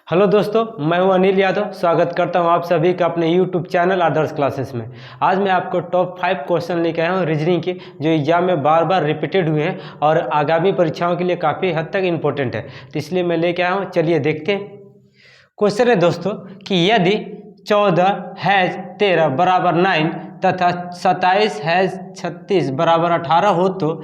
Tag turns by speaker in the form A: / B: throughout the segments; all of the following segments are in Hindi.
A: हेलो दोस्तों, मैं हूं अनिल यादव। स्वागत करता हूं आप सभी का अपने यूट्यूब चैनल आदर्श क्लासेस में। आज मैं आपको टॉप 5 क्वेश्चन लेके आया हूं रीजनिंग के, जो एग्जाम में बार बार रिपीटेड हुए हैं और आगामी परीक्षाओं के लिए काफ़ी हद तक इम्पोर्टेंट है, तो इसलिए मैं लेके आया हूँ। चलिए देखते हैं। क्वेश्चन है दोस्तों कि यदि 14 हैज 13 बराबर 9 तथा 27 हैज 36 बराबर 18 हो तो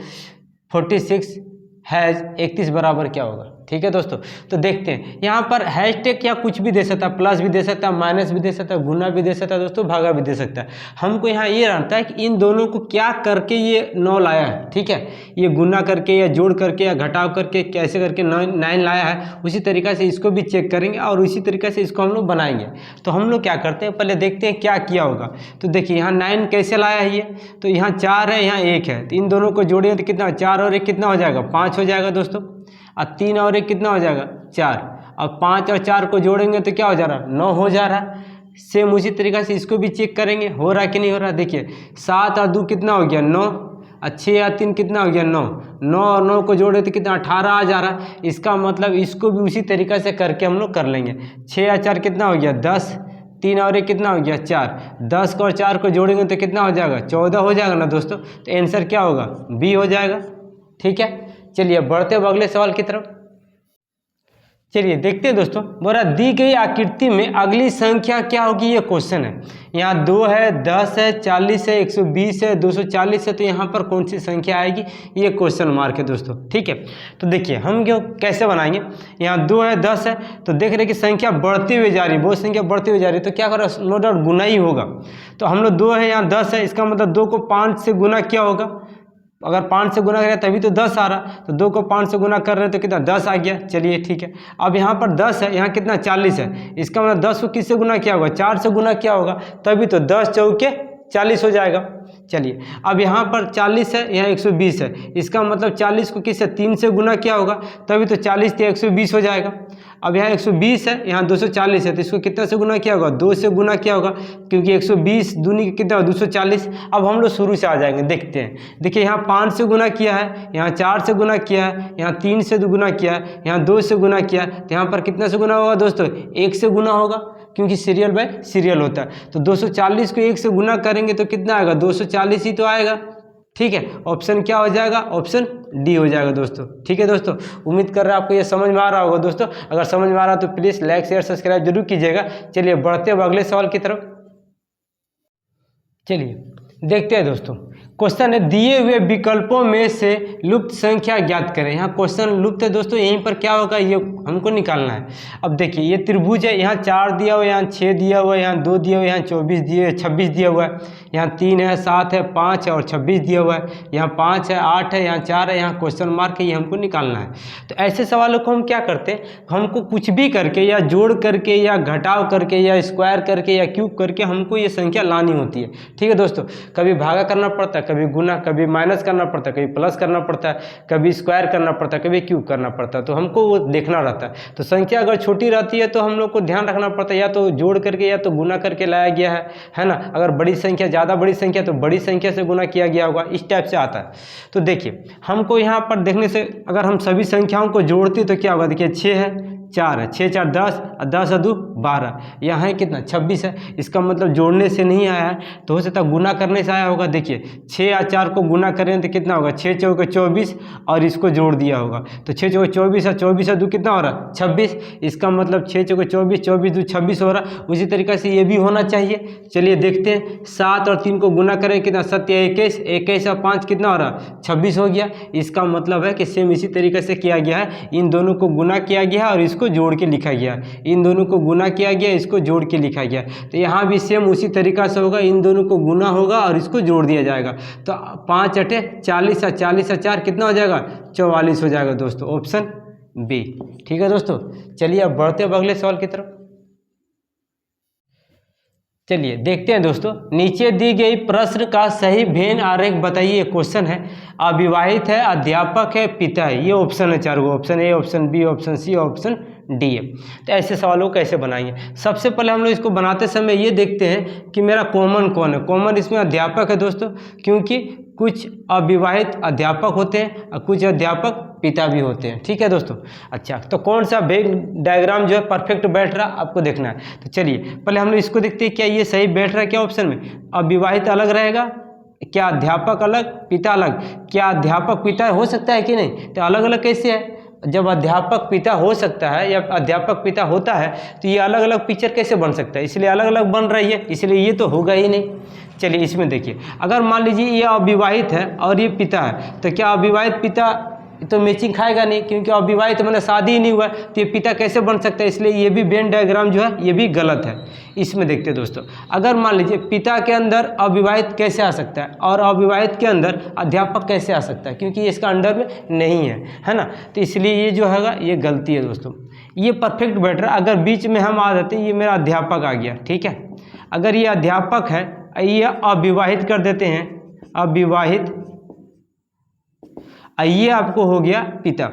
A: 46 हैज 31 बराबर क्या होगा। ठीक है दोस्तों, तो देखते हैं। यहाँ पर हैशटैग या कुछ भी दे सकता है, प्लस भी दे सकता है, माइनस भी दे सकता है, गुना भी दे सकता है दोस्तों, भागा भी दे सकता है। हमको यहाँ ये जानता है कि इन दोनों को क्या करके ये 9 लाया है। ठीक है, ये गुना करके या जोड़ करके या घटाव करके कैसे करके 9 लाया है, उसी तरीक़ा से इसको भी चेक करेंगे और उसी तरीक़े से इसको हम लोग बनाएंगे। तो हम लोग क्या करते हैं, पहले देखते हैं क्या किया होगा। तो देखिए यहाँ 9 कैसे लाया है ये, तो यहाँ 4 है, यहाँ 1 है, तो इन दोनों को जोड़िए तो कितना, 4 और 1 कितना हो जाएगा, 5 हो जाएगा दोस्तों। और 3 और 1 कितना हो जाएगा, 4। और 5 और 4 को जोड़ेंगे तो क्या हो जा रहा है, 9 हो जा रहा है। सेम उसी तरीक़े से इसको भी चेक करेंगे हो रहा है कि नहीं हो रहा। देखिए 7 और 2 कितना हो गया, 9। और 6 और 3 कितना हो गया, 9। 9 और 9 को जोड़े तो कितना, 18 आ जा रहा है। इसका मतलब इसको भी उसी तरीक़े से करके हम लोग कर लेंगे। 6 और 4 कितना हो गया, 10। 3 और 1 कितना हो गया, 4। 10 को और 4 को जोड़ेंगे तो कितना हो जाएगा, 14 हो जाएगा ना दोस्तों। तो आंसर क्या होगा, बी हो जाएगा। ठीक है, चलिए बढ़ते हैं अगले सवाल की तरफ। चलिए देखते हैं दोस्तों। बोला दी गई आकृति में अगली संख्या क्या होगी, ये क्वेश्चन है। यहाँ 2 है, 10 है, 40 है, 120 है, 240 है, तो यहाँ पर कौन सी संख्या आएगी, ये क्वेश्चन मार्क है दोस्तों। ठीक है, तो देखिए हम क्यों कैसे बनाएंगे। यहाँ 2 है, 10 है, तो देख रहे कि संख्या बढ़ती हुई जा रही है, बहुत संख्या बढ़ती हुई जा रही है, तो क्या करो, नो डाउट गुना ही होगा। तो हम लोग 2 है, यहाँ 10 है, इसका मतलब 2 को 5 से गुना क्या होगा, अगर 5 से गुना करें तभी तो 10 आ रहा, तो 2 को 5 से गुना कर रहे हैं तो कितना, 10 आ गया। चलिए ठीक है, अब यहाँ पर 10 है, यहाँ कितना, 40 है, इसका मतलब 10 को किससे गुना किया होगा, 4 से गुना किया होगा, तभी तो 10 चौके 40 हो जाएगा। चलिए अब यहाँ पर 40 है, यहाँ 120 है, इसका मतलब 40 को किससे, 3 से गुना किया होगा, तभी तो 40 से 120 हो जाएगा। अब यहाँ 120 है, यहाँ 240 है, तो इसको कितना से गुना किया होगा, 2 से गुना किया होगा, क्योंकि 120 दूनी कितना, 240। अब हम लोग शुरू से आ जाएंगे, देखते हैं। देखिए यहाँ 5 से गुना किया है, यहाँ 4 से गुना किया है, यहाँ 3 से गुना किया है, यहाँ 2 से गुना किया है, तो यहाँ पर कितना से गुना होगा दोस्तों, 1 से गुना होगा, क्योंकि सीरियल बाय सीरियल होता है। तो 240 को 1 से गुना करेंगे तो कितना आएगा, 240 ही तो आएगा। ठीक है, ऑप्शन क्या हो जाएगा, ऑप्शन डी हो जाएगा दोस्तों। ठीक है दोस्तों, उम्मीद कर रहा हूँ आपको ये समझ में आ रहा होगा दोस्तों। अगर समझ में आ रहा तो प्लीज़ लाइक शेयर सब्सक्राइब जरूर कीजिएगा। चलिए बढ़ते हैं अगले सवाल की तरफ। चलिए देखते हैं दोस्तों। क्वेश्चन है दिए हुए विकल्पों में से लुप्त संख्या ज्ञात करें। यहाँ क्वेश्चन लुप्त है दोस्तों, यहीं पर क्या होगा ये हमको निकालना है। अब देखिए ये त्रिभुज है, यहाँ 4 दिया हुआ है, यहाँ 6 दिया हुआ है, यहाँ 2 दिया हुआ है, यहाँ 24 दिए 26 दिया हुआ है, यहाँ 3 है, 7 है, 5 है और 26 दिया हुआ है, यहाँ 5 है, 8 है, यहाँ 4 है, यहाँ क्वेश्चन मार्क है, ये हमको निकालना है। तो ऐसे सवालों को हम क्या करते हैं, हमको कुछ भी करके या जोड़ करके या घटाव करके या स्क्वायर करके या क्यूब करके हमको ये संख्या लानी होती है। ठीक है दोस्तों, कभी भागा करना पड़ता है, कभी गुना, कभी माइनस करना पड़ता है, कभी प्लस करना पड़ता है, कभी स्क्वायर करना पड़ता है, कभी क्यूब करना पड़ता है, तो हमको वो देखना रहता है। तो संख्या अगर छोटी रहती है तो हम लोग को ध्यान रखना पड़ता है, या तो जोड़ करके या तो गुना करके लाया गया है ना। अगर बड़ी संख्या, ज़्यादा बड़ी संख्या तो बड़ी संख्या से गुना किया गया होगा, इस टाइप से आता है। तो देखिए हमको यहाँ पर देखने से अगर हम सभी संख्याओं को जोड़ते तो क्या होगा, देखिए 6 है, 4 है, 6 4 10 और 10 और 2 12, यहाँ है कितना, 26 है। इसका मतलब जोड़ने से नहीं आया है, तो हो सकता है गुना करने से आया होगा। देखिए 6 और 4 को गुना करें तो कितना होगा, 6 चौके 24 और इसको जोड़ दिया होगा, तो 6 चौके 24 और 24 और 2 कितना हो रहा है, 26। इसका मतलब 6 चौके 24, 24 2 26 हो रहा है। उसी तरीके से ये भी होना चाहिए। चलिए देखते हैं, 7 और 3 को गुना करें कितना, 7 या 21, 21 और 5 कितना हो रहा है, 26 हो गया। इसका मतलब है कि सेम इसी तरीके से किया गया है, इन दोनों को गुना किया गया है और इसको जोड़ के लिखा गया, इन दोनों को गुना किया गया, इसको जोड़ के लिखा गया। तो यहाँ भी सेम उसी तरीका से होगा, इन दोनों को गुना होगा और इसको जोड़ दिया जाएगा। तो 5 8 40 और 40 और 4 कितना हो जाएगा, 44 हो जाएगा दोस्तों, ऑप्शन बी। ठीक है दोस्तों, चलिए अब बढ़ते हैं अगले सवाल की तरफ। चलिए देखते हैं दोस्तों। नीचे दी गई प्रश्न का सही भेन आरेख बताइए। क्वेश्चन है अविवाहित है, अध्यापक है, पिता है, ये ऑप्शन है 4 गो, option A, option B, option C, option D है। तो ऐसे सवालों को कैसे बनाएंगे, सबसे पहले हम लोग इसको बनाते समय ये देखते हैं कि मेरा कॉमन कौन है। कॉमन इसमें अध्यापक है दोस्तों, क्योंकि कुछ अविवाहित अध्यापक होते हैं और कुछ अध्यापक पिता भी होते हैं। ठीक है दोस्तों। अच्छा, तो कौन सा वेन डायग्राम जो है परफेक्ट बैठ रहा आपको देखना है। तो चलिए पहले हम लोग इसको देखते हैं, क्या ये सही बैठ रहा है क्या ऑप्शन में। अविवाहित अलग रहेगा, क्या अध्यापक अलग, पिता अलग। क्या अध्यापक पिता हो सकता है कि नहीं, तो अलग अलग कैसे है। जब अध्यापक पिता हो सकता है या अध्यापक पिता होता है तो ये अलग अलग पिक्चर कैसे बन सकता है, इसलिए अलग अलग बन रही है, इसलिए ये तो होगा ही नहीं। चलिए इसमें देखिए, अगर मान लीजिए ये अविवाहित है और ये पिता है, तो क्या अविवाहित पिता तो मैचिंग खाएगा नहीं, क्योंकि अविवाहित मैंने शादी ही नहीं हुआ है, तो ये पिता कैसे बन सकता है, इसलिए ये भी वेन डायग्राम जो है ये भी गलत है। इसमें देखते हैं दोस्तों, अगर मान लीजिए पिता के अंदर अविवाहित कैसे आ सकता है और अविवाहित के अंदर अध्यापक कैसे आ सकता है, क्योंकि ये इसका अंडर में नहीं है ना, तो इसलिए ये जो है ये गलती है दोस्तों। ये परफेक्ट बैठ रहा है, अगर बीच में हम आ जाते ये मेरा अध्यापक आ गया, ठीक है। अगर ये अध्यापक है, ये अविवाहित कर देते हैं, अविवाहित, ये आपको हो गया पिता।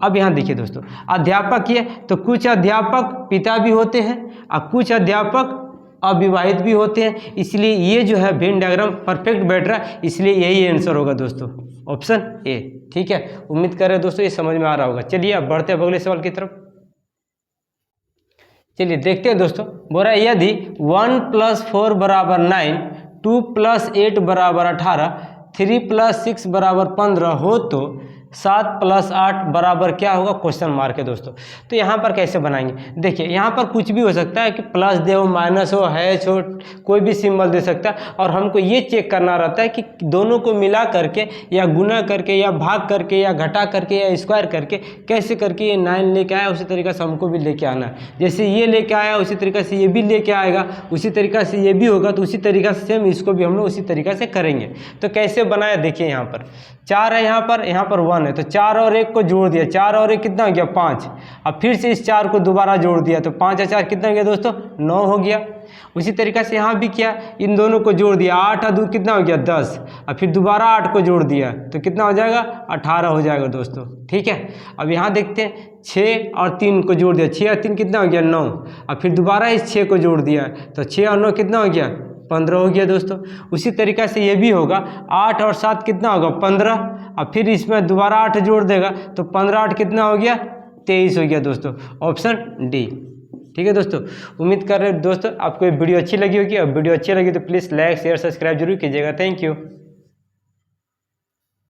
A: अब यहाँ देखिए दोस्तों, अध्यापक ये तो कुछ अध्यापक पिता भी होते हैं और कुछ अध्यापक अविवाहित भी होते हैं, इसलिए ये जो है वेन डायग्राम परफेक्ट बैठ रहा है, इसलिए यही आंसर होगा दोस्तों, ऑप्शन ए। ठीक है, उम्मीद कर रहे हैं दोस्तों ये समझ में आ रहा होगा। चलिए अब बढ़ते हैं अगले सवाल की तरफ। चलिए देखते हैं दोस्तों, बोल रहा है यदि 1 + 4 = 9, 2 + 8 = 18, 3 + 6 = 15 हो तो 7 + 8 बराबर क्या होगा, क्वेश्चन मार्क है दोस्तों। तो यहाँ पर कैसे बनाएंगे, देखिए यहाँ पर कुछ भी हो सकता है कि प्लस दे हो, माइनस हो, हैश हो, कोई भी सिंबल दे सकता है, और हमको ये चेक करना रहता है कि दोनों को मिला करके या गुना करके या भाग करके या घटा करके या स्क्वायर करके कैसे करके ये 9 लेके आया, उसी तरीके से हमको भी लेके आना है। जैसे ये लेके आया उसी तरीके से ये भी लेके आएगा, उसी तरीके से ये भी होगा, तो उसी तरीके से सेम इसको भी हम लोग उसी तरीके से करेंगे। तो कैसे बनाया, देखिए यहाँ पर 4 है, यहाँ पर 1 है, तो 4 और 1 को जोड़ दिया, 4 और 1 कितना हो गया 5। अब फिर से इस 4 को दोबारा जोड़ दिया, तो 5 और 4 कितना हो गया दोस्तों, 9 हो गया। उसी तरीक़े से यहाँ भी किया, इन दोनों को जोड़ दिया, 8 और 2 कितना हो गया 10, और फिर दोबारा 8 को जोड़ दिया तो कितना हो जाएगा 18 हो जाएगा दोस्तों। ठीक है, अब यहाँ देखते हैं 6 और 3 को जोड़ दिया, 6 और 3 कितना हो गया 9, और फिर दोबारा इस 6 को जोड़ दिया तो 6 और 9 कितना हो गया 15 हो गया दोस्तों। उसी तरीक़े से ये भी होगा, 8 और 7 कितना होगा 15, और फिर इसमें दोबारा 8 जोड़ देगा तो 15 8 कितना हो गया 23 हो गया दोस्तों, ऑप्शन डी। ठीक है दोस्तों, उम्मीद कर रहे हैं दोस्तों आपको ये वीडियो अच्छी लगी होगी। और वीडियो अच्छी लगी तो प्लीज़ लाइक शेयर सब्सक्राइब जरूर कीजिएगा। Thank you.